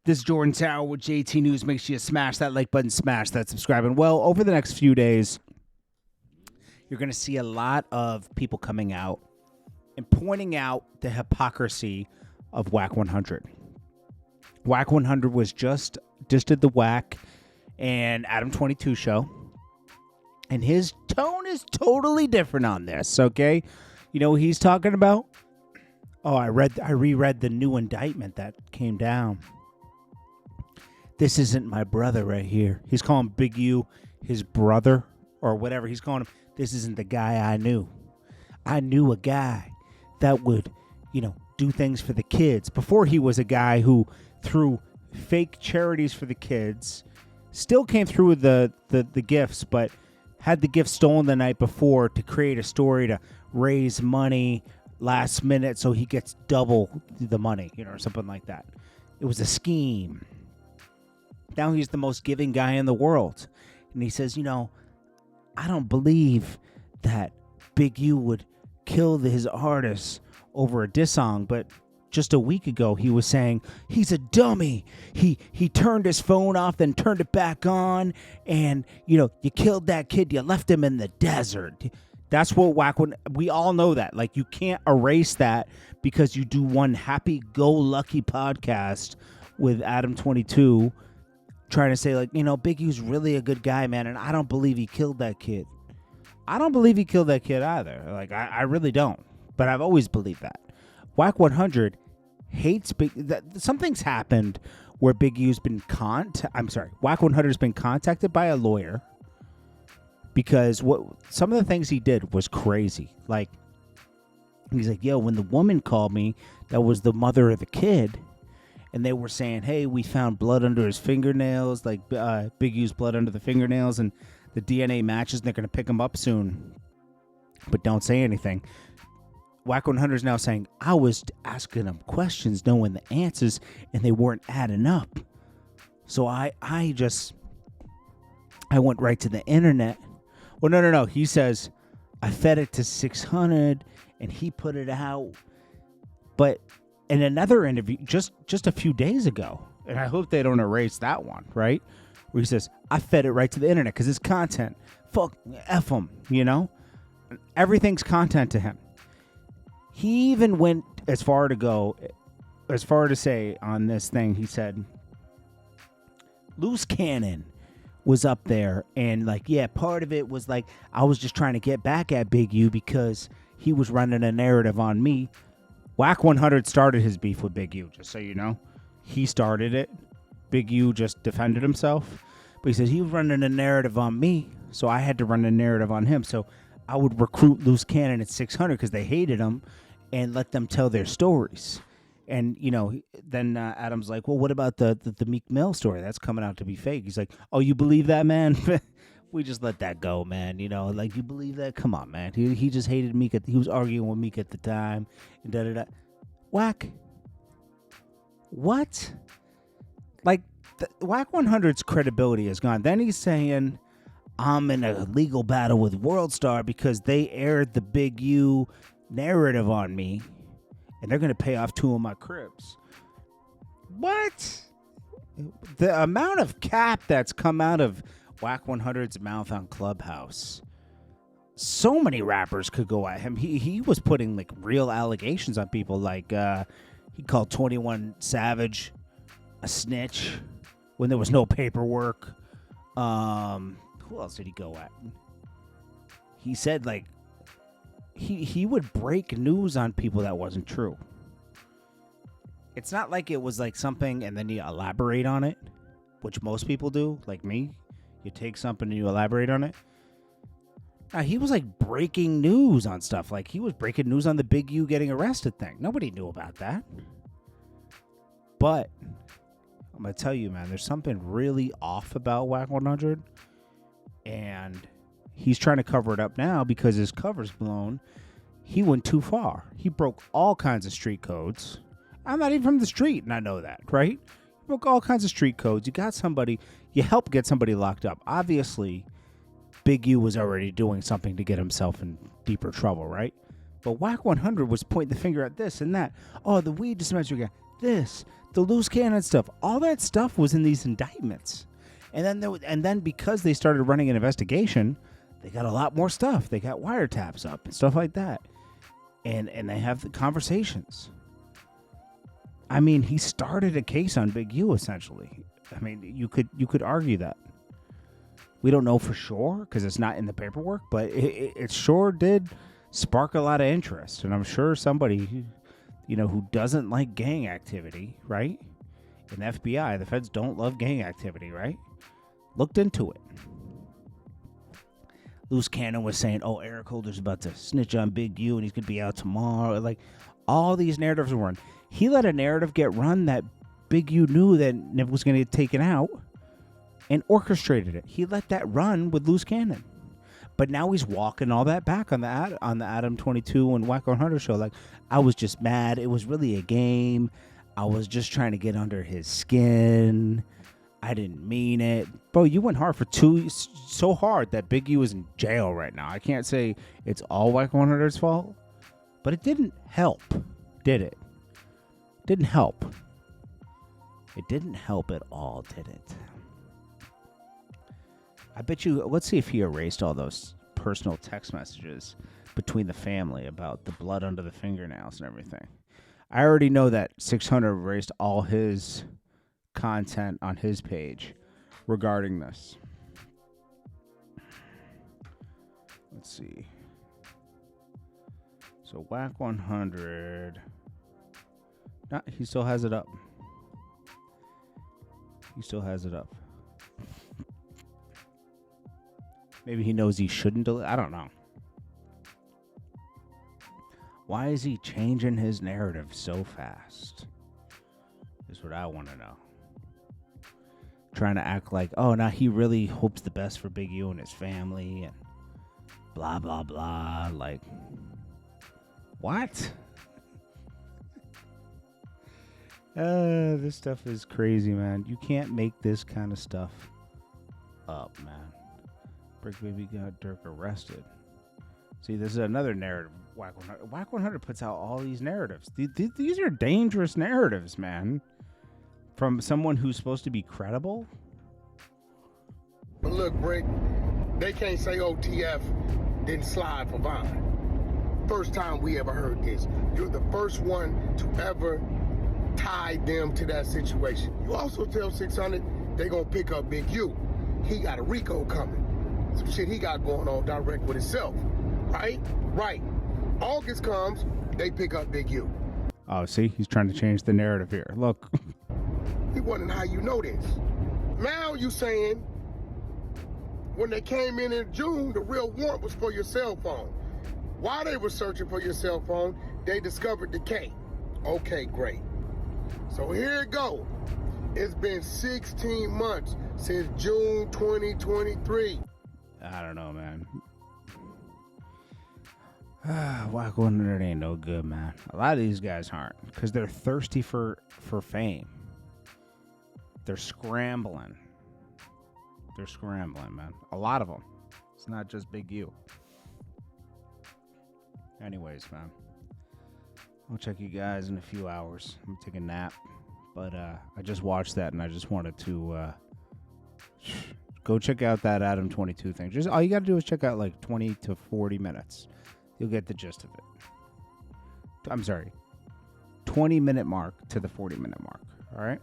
This is Jordan Tower with JT News. Make sure you smash that like button, smash that subscribe. And well, over the next few days, you're going to see a lot of people coming out and pointing out the hypocrisy of Wack100. Wack100 was just did the Wack and Adam 22 show. And his tone is totally different on this, okay? You know what he's talking about? Oh, I reread the new indictment that came down. This isn't my brother right here. He's calling Big U his brother or whatever. He's calling him, this isn't the guy I knew. I knew a guy that would, do things for the kids. Before he was a guy who threw fake charities for the kids, still came through with the gifts, but had the gifts stolen the night before to create a story to raise money last minute so he gets double the money, or something like that. It was a scheme. Now he's the most giving guy in the world. And he says, I don't believe that Big U would kill his artists over a diss song, but just a week ago he was saying he's a dummy. He turned his phone off, then turned it back on, and you killed that kid, you left him in the desert. That's what we all know that. Like, you can't erase that because you do one happy-go-lucky podcast with Adam 22 trying to say, Big U's really a good guy, man, and I don't believe he killed that kid. I don't believe he killed that kid either. I really don't. But I've always believed that. Wack100 hates something's happened where Big U's been Wack100 has been contacted by a lawyer because some of the things he did was crazy. Like, he's like, yo, when the woman called me, that was the mother of the kid, and they were saying, hey, we found blood under his fingernails, like Big U's blood under the fingernails, and the DNA matches, and they're going to pick him up soon. But don't say anything. Wack100 is now saying, I was asking them questions, knowing the answers, and they weren't adding up. So I went right to the internet. Well, no. He says, I fed it to 600, and he put it out. But in another interview, just a few days ago, and I hope they don't erase that one, right? Where he says, I fed it right to the internet because it's content. Fuck, F him, Everything's content to him. He even went as far to say on this thing, he said, Loose Cannon was up there, and part of it was I was just trying to get back at Big U because he was running a narrative on me. Wack100 started his beef with Big U, just so you know. He started it. Big U just defended himself. But he said he was running a narrative on me, so I had to run a narrative on him. So I would recruit Loose Cannon at 600 because they hated him and let them tell their stories. And, then Adam's like, well, what about the Meek Mill story? That's coming out to be fake. He's like, oh, you believe that, man? We just let that go, man. You believe that? Come on, man. He just hated Meek. He was arguing with Meek at the time. And da-da-da. Wack. What? Wack100's credibility is gone. Then he's saying, I'm in a legal battle with WorldStar because they aired the Big U narrative on me. And they're going to pay off 2 of my cribs. What? The amount of cap that's come out of Wack100's mouth on Clubhouse. So many rappers could go at him. He was putting real allegations on people. He called 21 Savage a snitch when there was no paperwork. Who else did he go at? He said he would break news on people that wasn't true. It's not like it was something and then you elaborate on it, which most people do, like me. You take something and you elaborate on it. He was breaking news on stuff. He was breaking news on the Big U getting arrested thing. Nobody knew about that. But I'm going to tell you, man, there's something really off about Wack100. And he's trying to cover it up now because his cover's blown. He went too far. He broke all kinds of street codes. I'm not even from the street, and I know that, right? He broke all kinds of street codes. You helped get somebody locked up. Obviously, Big U was already doing something to get himself in deeper trouble, right? But Wack100 was pointing the finger at this and that. Oh, the weed dispensary guy. this, the loose cannon stuff. All that stuff was in these indictments. And then because they started running an investigation, they got a lot more stuff. They got wiretaps up and stuff like that. And they have the conversations. I mean, he started a case on Big U, essentially. I mean, you could argue that. We don't know for sure because it's not in the paperwork, but it sure did spark a lot of interest. And I'm sure somebody, who doesn't like gang activity, right? In the FBI, the feds don't love gang activity, right? Looked into it. Loose Cannon was saying, oh, Eric Holder's about to snitch on Big U and he's going to be out tomorrow. Like, all these narratives were run. He let a narrative get run that Big U knew that Nip was going to get taken out and orchestrated it. He let that run with Loose Cannon. But now he's walking all that back on the Adam 22 and Wack100 show. Like, I was just mad. It was really a game. I was just trying to get under his skin. I didn't mean it. Bro, you went hard for so hard that Big U is in jail right now. I can't say it's all Wack100's fault, but it didn't help, did it? Didn't help. It didn't help at all, did it? I bet you, let's see if he erased all those personal text messages between the family about the blood under the fingernails and everything. I already know that 600 erased all his content on his page regarding this. Let's see. So Wack100. Nah, he still has it up. He still has it up. Maybe he knows he shouldn't delete. I don't know. Why is he changing his narrative so fast? Is what I want to know. Trying to act like, oh, now he really hopes the best for Big U and his family and blah, blah, blah. Like, what? This stuff is crazy, man. You can't make this kind of stuff up, man. Brick Baby got Dirk arrested. See, this is another narrative. Wack100 puts out all these narratives. These are dangerous narratives, man. From someone who's supposed to be credible. But look, Brick, they can't say OTF didn't slide for Vine. First time we ever heard this. You're the first one to ever tie them to that situation. You also tell 600 they gonna pick up Big U. He got a RICO coming. Some shit he got going on direct with himself. Right? Right. August comes, they pick up Big U. Oh, see? He's trying to change the narrative here. Look. He wondering how you know this. Now you saying when they came in June, the real warrant was for your cell phone. While they were searching for your cell phone, they discovered the K. Okay, great. So here it go. It's been 16 months since June 2023. I don't know, man. Wack100 ain't no good, man. A lot of these guys aren't because they're thirsty for fame. They're scrambling. They're scrambling, man. A lot of them. It's not just Big U. Anyways, man. I'll check you guys in a few hours. I'm gonna take a nap. But I just watched that and I just wanted to go check out that Adam 22 thing. Just all you gotta do is check out like 20 to 40 minutes. You'll get the gist of it. I'm sorry. 20-minute mark to the 40-minute mark. All right?